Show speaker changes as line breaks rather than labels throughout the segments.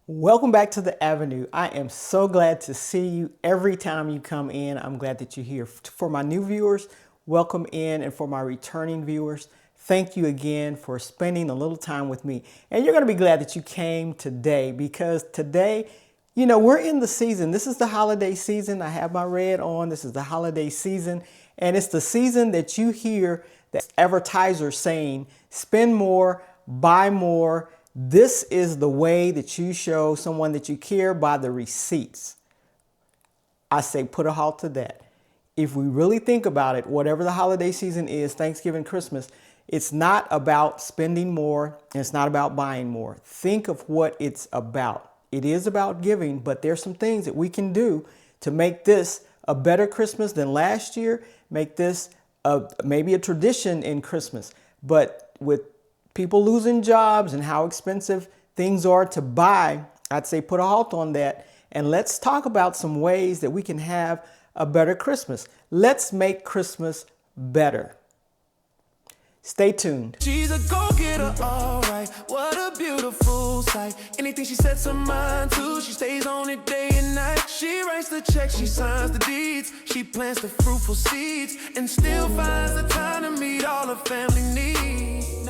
Welcome back to the Avenue. I am so glad to see you every time you come in. I'm glad that you're here. For my new viewers, welcome in. And for my returning viewers, thank you again for spending a little time with me. And you're going to be glad that you came today because today, we're in the season. This is the holiday season. I have my red on. This is the holiday season. And it's the season that you hear the advertisers saying, spend more, buy more. This is the way that you show someone that you care by the receipts. I say put a halt to that. If we really think about it, whatever the holiday season is, Thanksgiving, Christmas, it's not about spending more and it's not about buying more. Think of what it's about. It is about giving, but there's some things that we can do to make this a better Christmas than last year, make this maybe a tradition in Christmas. But with people losing jobs and how expensive things are to buy, I'd say put a halt on that. And let's talk about some ways that we can have a better Christmas. Let's make Christmas better. Stay tuned.
She's a go-getter, all right. What a beautiful sight. Anything she sets her mind to, she stays on it day and night. She writes the checks, she signs the deeds. She plants the fruitful seeds and still finds the time to meet all her family needs.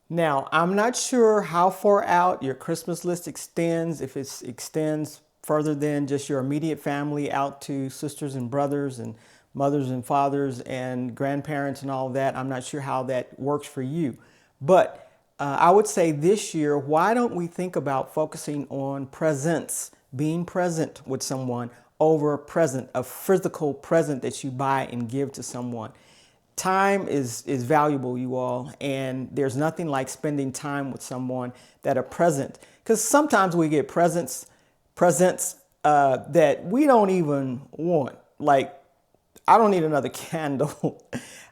Now, I'm not sure how far out your Christmas list extends, if it extends further than just your immediate family out to sisters and brothers and mothers and fathers and grandparents and all of that. I'm not sure how that works for you. But I would say this year, why don't we think about focusing on presents, being present with someone over a present, a physical present that you buy and give to someone. Time is valuable, you all, and there's nothing like spending time with someone that are present. Because sometimes we get presents that we don't even want. Like, I don't need another candle.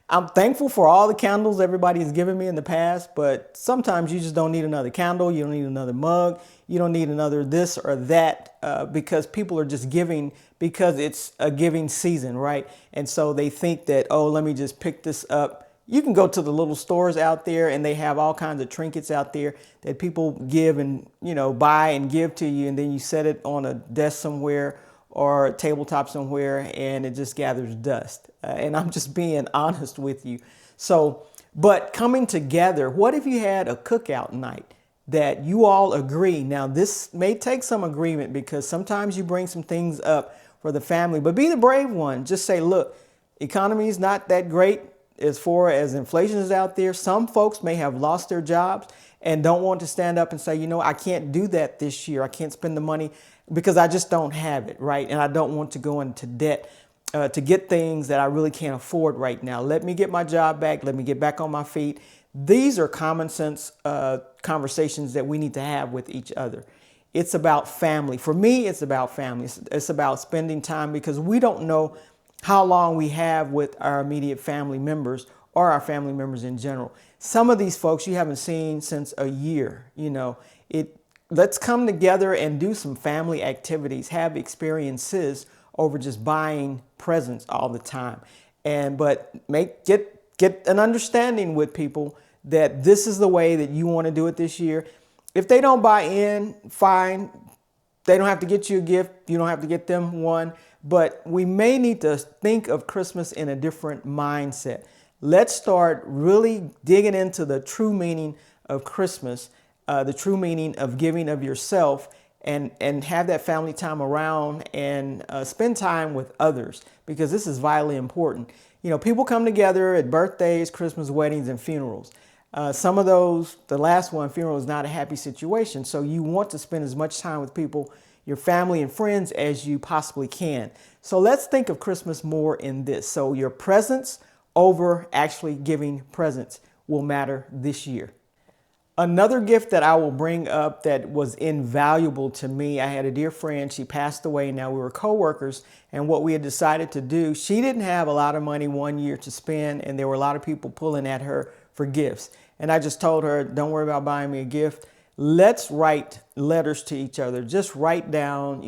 I'm thankful for all the candles everybody has given me in the past, but sometimes you just don't need another candle. You don't need another mug. You don't need another this or that because people are just giving because it's a giving season, right? And so they think that, oh, let me just pick this up. You can go to the little stores out there and they have all kinds of trinkets out there that people give and, buy and give to you. And then you set it on a desk somewhere or a tabletop somewhere and it just gathers dust. And I'm just being honest with you. So, but coming together, what if you had a cookout night that you all agree? Now, this may take some agreement because sometimes you bring some things up for the family, but be the brave one. Just say, look, economy is not that great as far as inflation is out there. Some folks may have lost their jobs and don't want to stand up and say, I can't do that this year. I can't spend the money because I just don't have it, right? And I don't want to go into debt to get things that I really can't afford right now. Let me get my job back. Let me get back on my feet. These are common sense conversations that we need to have with each other. It's about family. For me, it's about family. It's about spending time because we don't know how long we have with our immediate family members or our family members in general. Some of these folks you haven't seen since a year. Let's come together and do some family activities, have experiences over just buying presents all the time. But get an understanding with people that this is the way that you want to do it this year. If they don't buy in, fine. They don't have to get you a gift. You don't have to get them one. But we may need to think of Christmas in a different mindset. Let's start really digging into the true meaning of Christmas, the true meaning of giving of yourself, and have that family time around and spend time with others because this is vitally important. People come together at birthdays, Christmas, weddings, and funerals. Some of those, the last one, funeral, is not a happy situation. So you want to spend as much time with people, your family and friends, as you possibly can. So let's think of Christmas more in this. So your presence over actually giving presents will matter this year. Another gift that I will bring up that was invaluable to me, I had a dear friend, she passed away. Now we were co-workers, and what we had decided to do, she didn't have a lot of money one year to spend, and there were a lot of people pulling at her for gifts. And I just told her, don't worry about buying me a gift. Let's write letters to each other. Just write down,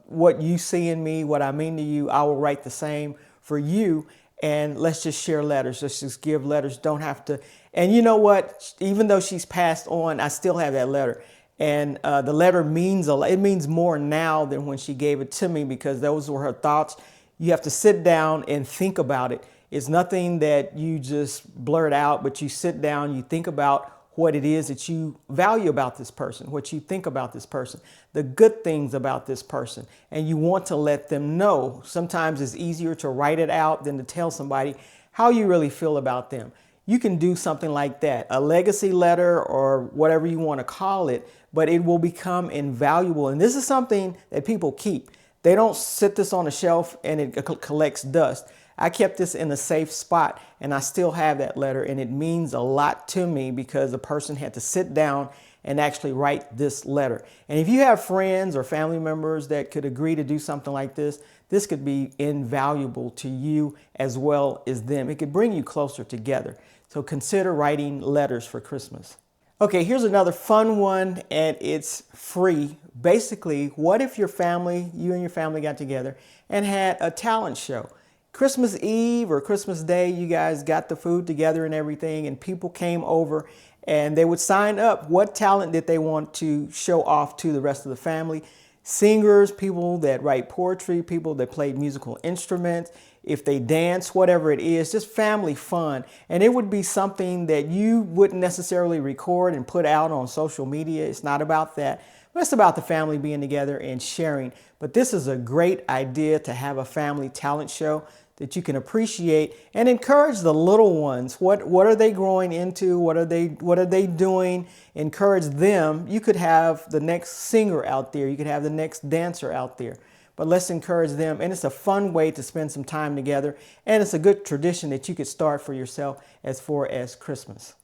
what you see in me, what I mean to you. I will write the same for you. And let's just share letters. Let's just give letters. Don't have to. And you know what? Even though she's passed on, I still have that letter. And the letter means a lot. It means more now than when she gave it to me, because those were her thoughts. You have to sit down and think about it. It's nothing that you just blurt out, but you sit down, you think about what it is that you value about this person, what you think about this person, the good things about this person, and you want to let them know. Sometimes it's easier to write it out than to tell somebody how you really feel about them. You can do something like that, a legacy letter or whatever you want to call it, but it will become invaluable. And this is something that people keep. They don't sit this on a shelf and it collects dust. I kept this in a safe spot, and I still have that letter, and it means a lot to me because the person had to sit down and actually write this letter. And if you have friends or family members that could agree to do something like this could be invaluable to you as well as them. It could bring you closer together. So consider writing letters for Christmas. Okay, here's another fun one, and it's free. Basically, what if you and your family got together and had a talent show? Christmas Eve or Christmas Day, you guys got the food together and everything, and people came over and they would sign up what talent did they want to show off to the rest of the family. Singers, people that write poetry, people that played musical instruments, if they dance, whatever it is, just family fun. And it would be something that you wouldn't necessarily record and put out on social media. It's not about that. But it's about the family being together and sharing. But this is a great idea to have a family talent show that you can appreciate and encourage the little ones. What are they growing into? What are they doing? Encourage them. You could have the next singer out there. You could have the next dancer out there. But let's encourage them. And it's a fun way to spend some time together. And it's a good tradition that you could start for yourself as far as Christmas.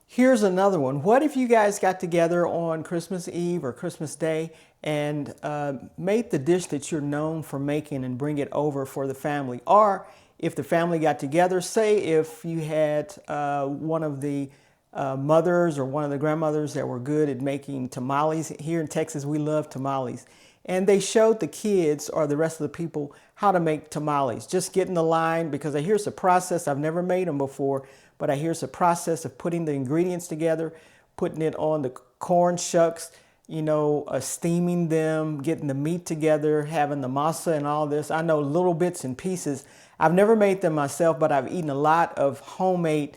Here's another one. What if you guys got together on Christmas Eve or Christmas Day and made the dish that you're known for making and bring it over for the family? Or if the family got together, say if you had one of the mothers or one of the grandmothers that were good at making tamales. Here in Texas, we love tamales. And they showed the kids or the rest of the people how to make tamales. Just get in the line, because I hear it's a process. I've never made them before, but I hear it's a process of putting the ingredients together, putting it on the corn shucks, steaming them, getting the meat together, having the masa and all this. I know little bits and pieces. I've never made them myself, but I've eaten a lot of homemade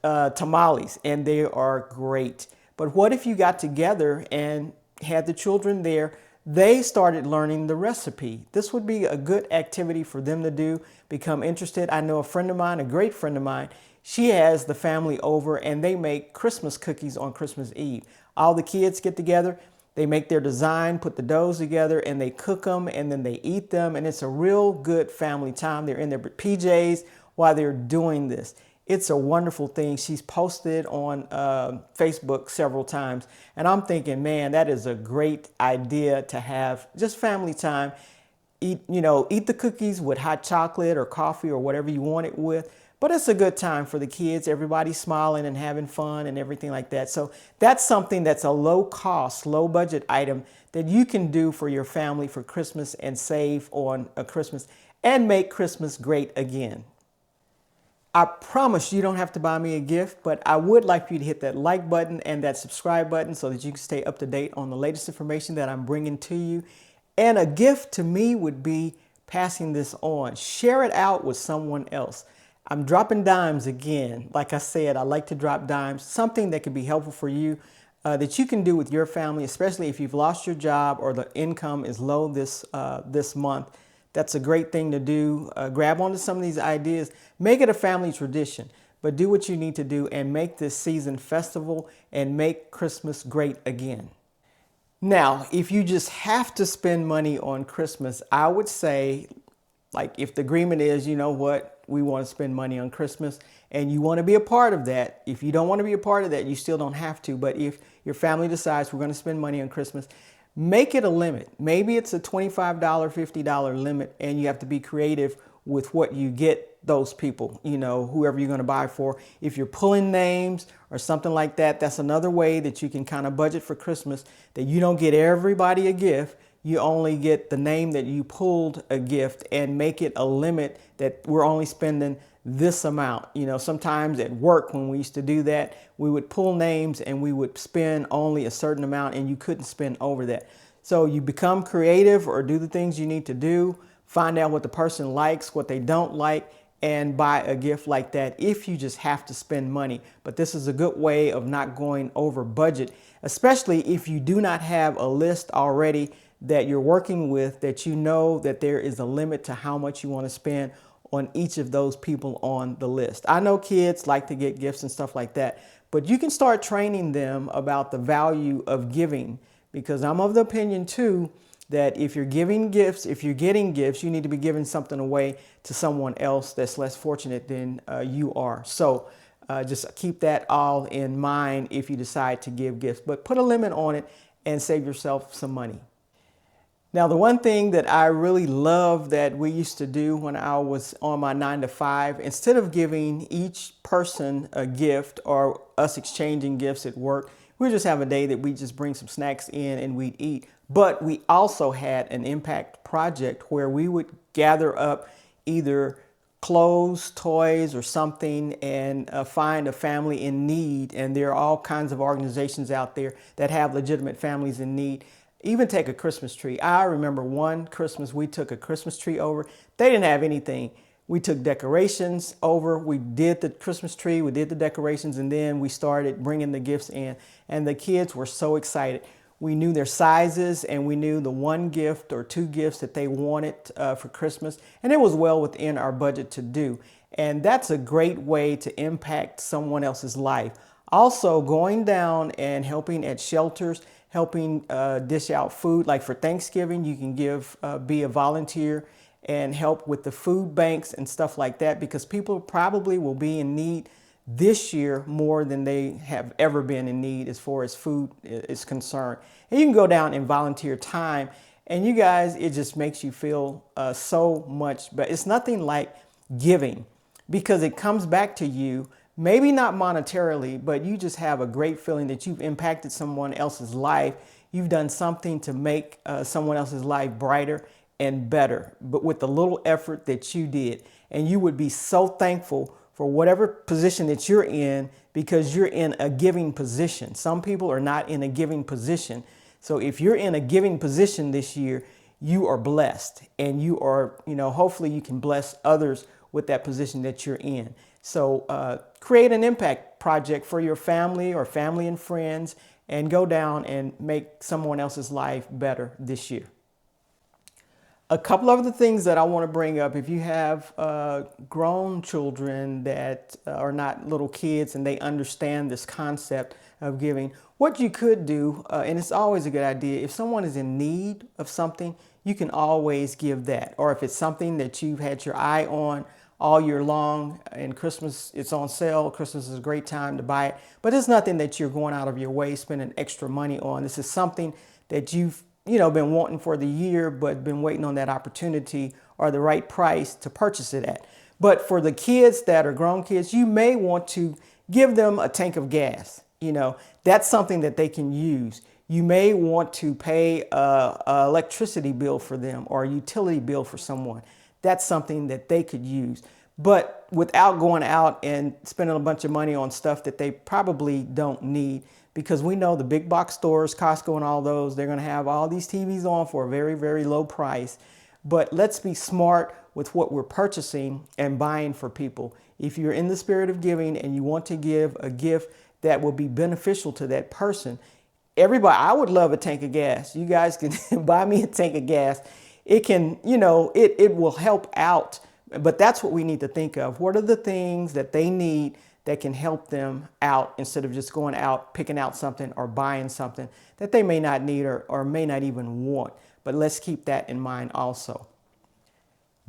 tamales, and they are great. But what if you got together and had the children there? They started learning the recipe. This would be a good activity for them to do, become interested. I know a friend of mine, a great friend of mine, she has the family over and they make Christmas cookies on Christmas Eve. All the kids get together, they make their design, put the doughs together, and they cook them, and then they eat them. And it's a real good family time. They're in their PJs while they're doing this. It's a wonderful thing. She's posted on Facebook several times. And I'm thinking, man, that is a great idea to have just family time. Eat the cookies with hot chocolate or coffee or whatever you want it with. But it's a good time for the kids. Everybody's smiling and having fun and everything like that. So that's something that's a low cost, low budget item that you can do for your family for Christmas and save on a Christmas and make Christmas great again. I promise you don't have to buy me a gift, but I would like for you to hit that like button and that subscribe button so that you can stay up to date on the latest information that I'm bringing to you. And a gift to me would be passing this on. Share it out with someone else. I'm dropping dimes again. Like I said, I like to drop dimes, something that could be helpful for you, that you can do with your family, especially if you've lost your job or the income is low this month. That's a great thing to do. Grab onto some of these ideas. Make it a family tradition, but do what you need to do and make this season festival and make Christmas great again. Now, if you just have to spend money on Christmas, I would say, like, if the agreement is, you know what, we want to spend money on Christmas and you want to be a part of that. If you don't want to be a part of that, you still don't have to. But if your family decides we're going to spend money on Christmas, make it a limit. Maybe it's a $25, $50 limit, and you have to be creative with what you get those people, whoever you're going to buy for. If you're pulling names or something like that, that's another way that you can kind of budget for Christmas, that you don't get everybody a gift. You only get the name that you pulled a gift, and make it a limit that we're only spending this amount. You know, sometimes at work when we used to do that, we would pull names and we would spend only a certain amount and you couldn't spend over that. So you become creative or do the things you need to do, find out what the person likes, what they don't like, and buy a gift like that if you just have to spend money. But this is a good way of not going over budget, especially if you do not have a list already that you're working with, that you know that there is a limit to how much you want to spend on each of those people on the list. I know kids like to get gifts and stuff like that, but you can start training them about the value of giving, because I'm of the opinion too that if you're giving gifts, if you're getting gifts, you need to be giving something away to someone else that's less fortunate than you are. So just keep that all in mind if you decide to give gifts, but put a limit on it and save yourself some money. Now, the one thing that I really love that we used to do when I was on my 9 to 5, instead of giving each person a gift or us exchanging gifts at work, we just have a day that we just bring some snacks in and we'd eat. But we also had an impact project where we would gather up either clothes, toys, or something and find a family in need. And there are all kinds of organizations out there that have legitimate families in need. Even take a Christmas tree. I remember one Christmas we took a Christmas tree over. They didn't have anything. We took decorations over. We did the Christmas tree, we did the decorations, and then we started bringing the gifts in. And the kids were so excited. We knew their sizes and we knew the one gift or two gifts that they wanted for Christmas. And it was well within our budget to do. And that's a great way to impact someone else's life. Also, going down and helping at shelters, helping dish out food. Like for Thanksgiving, you can be a volunteer and help with the food banks and stuff like that, because people probably will be in need this year more than they have ever been in need as far as food is concerned. And you can go down and volunteer time, and you guys, it just makes you feel so much better. It's nothing like giving, because it comes back to you, maybe not monetarily, but you just have a great feeling that you've impacted someone else's life. You've done something to make someone else's life brighter and better, but with the little effort that you did. And you would be so thankful for whatever position that you're in, because you're in a giving position. Some people are not in a giving position. So if you're in a giving position this year, you are blessed, and you are, hopefully you can bless others with that position that you're in. So create an impact project for your family or family and friends, and go down and make someone else's life better this year. A couple of the things that I want to bring up: if you have grown children that are not little kids and they understand this concept of giving, what you could do, and it's always a good idea, if someone is in need of something, you can always give that. Or if it's something that you've had your eye on all year long, and Christmas, it's on sale. Christmas is a great time to buy it, but it's nothing that you're going out of your way spending extra money on. This is something that you've been wanting for the year, but been waiting on that opportunity or the right price to purchase it at. But for the kids that are grown kids, you may want to give them a tank of gas. That's something that they can use. You may want to pay a electricity bill for them or a utility bill for someone. That's something that they could use, but without going out and spending a bunch of money on stuff that they probably don't need. Because we know the big box stores, Costco and all those, they're going to have all these TVs on for a very, very low price. But let's be smart with what we're purchasing and buying for people. If you're in the spirit of giving and you want to give a gift that will be beneficial to that person, I would love a tank of gas. You guys can buy me a tank of gas. It can, it will help out. But that's what we need to think of. What are the things that they need that can help them out, instead of just going out, picking out something or buying something that they may not need or may not even want. But let's keep that in mind also.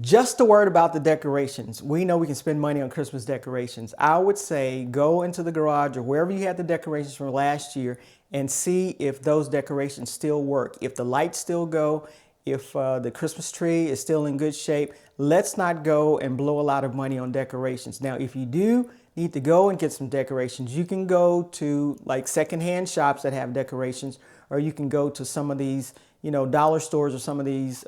Just a word about the decorations. We know we can spend money on Christmas decorations. I would say go into the garage or wherever you had the decorations from last year and see if those decorations still work. If the lights still go, if the Christmas tree is still in good shape. Let's not go and blow a lot of money on decorations. Now, if you do need to go and get some decorations. You can go to like secondhand shops that have decorations, or you can go to some of these, dollar stores or some of these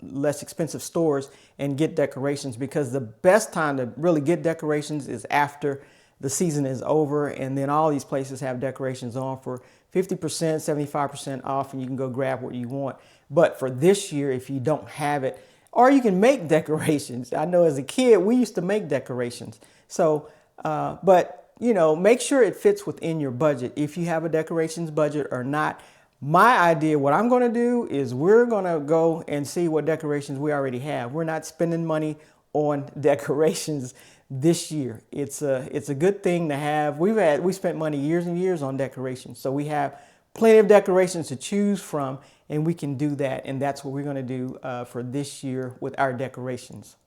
less expensive stores and get decorations, because the best time to really get decorations is after the season is over, and then all these places have decorations on for 50%, 75% off, and you can go grab what you want. But for this year, if you don't have it, or you can make decorations. I know as a kid, we used to make decorations. So, but make sure it fits within your budget, if you have a decorations budget or not. My idea, what I'm going to do is we're going to go and see what decorations we already have. We're not spending money on decorations this year. It's a good thing to have. We spent money years and years on decorations, so we have plenty of decorations to choose from, and we can do that. And that's what we're going to do for this year with our decorations.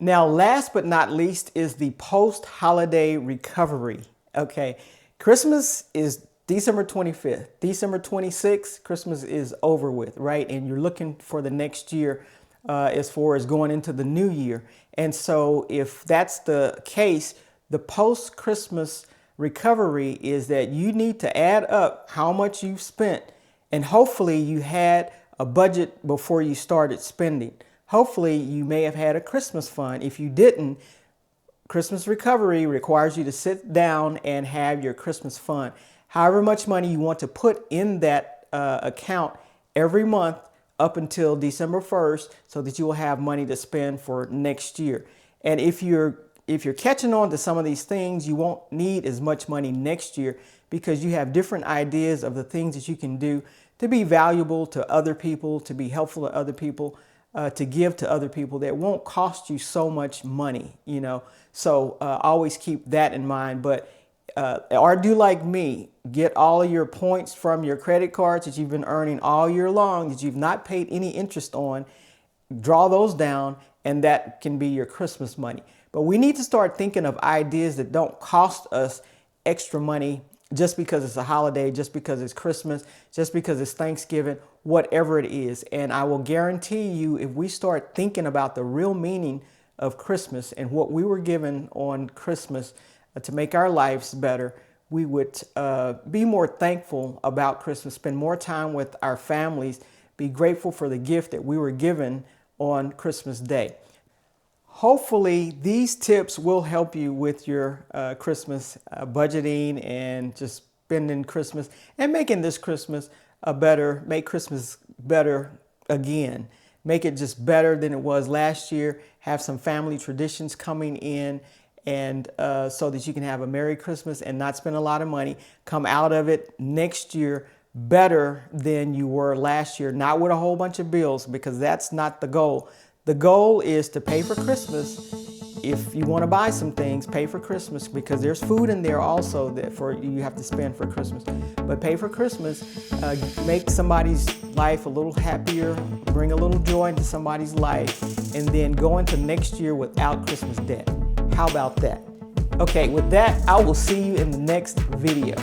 Now, last but not least is the post-holiday recovery. Okay, Christmas is December 25th. December 26th, Christmas is over with, right? And you're looking for the next year as far as going into the new year. And so if that's the case, the post-Christmas recovery is that you need to add up how much you've spent, and hopefully you had a budget before you started spending. Hopefully you may have had a Christmas fund. If you didn't, Christmas recovery requires you to sit down and have your Christmas fund. However much money you want to put in that account every month up until December 1st, so that you will have money to spend for next year. And if you're catching on to some of these things, you won't need as much money next year, because you have different ideas of the things that you can do to be valuable to other people, to be helpful to other people, to give to other people that won't cost you so much money, So always keep that in mind. But or do like me, get all of your points from your credit cards that you've been earning all year long, that you've not paid any interest on, draw those down, and that can be your Christmas money. But we need to start thinking of ideas that don't cost us extra money just because it's a holiday, just because it's Christmas, just because it's Thanksgiving, whatever it is. And I will guarantee you, if we start thinking about the real meaning of Christmas and what we were given on Christmas to make our lives better, we would be more thankful about Christmas, spend more time with our families, be grateful for the gift that we were given on Christmas Day. Hopefully these tips will help you with your Christmas budgeting and just spending Christmas and making this Christmas make Christmas better again. Make it just better than it was last year. Have some family traditions coming in, and so that you can have a Merry Christmas and not spend a lot of money. Come out of it next year better than you were last year, not with a whole bunch of bills, because that's not the goal. The goal is to pay for Christmas. If you want to buy some things, pay for Christmas, because there's food in there also that you have to spend for Christmas. But pay for Christmas, make somebody's life a little happier, bring a little joy into somebody's life, and then go into next year without Christmas debt. How about that? Okay, with that, I will see you in the next video.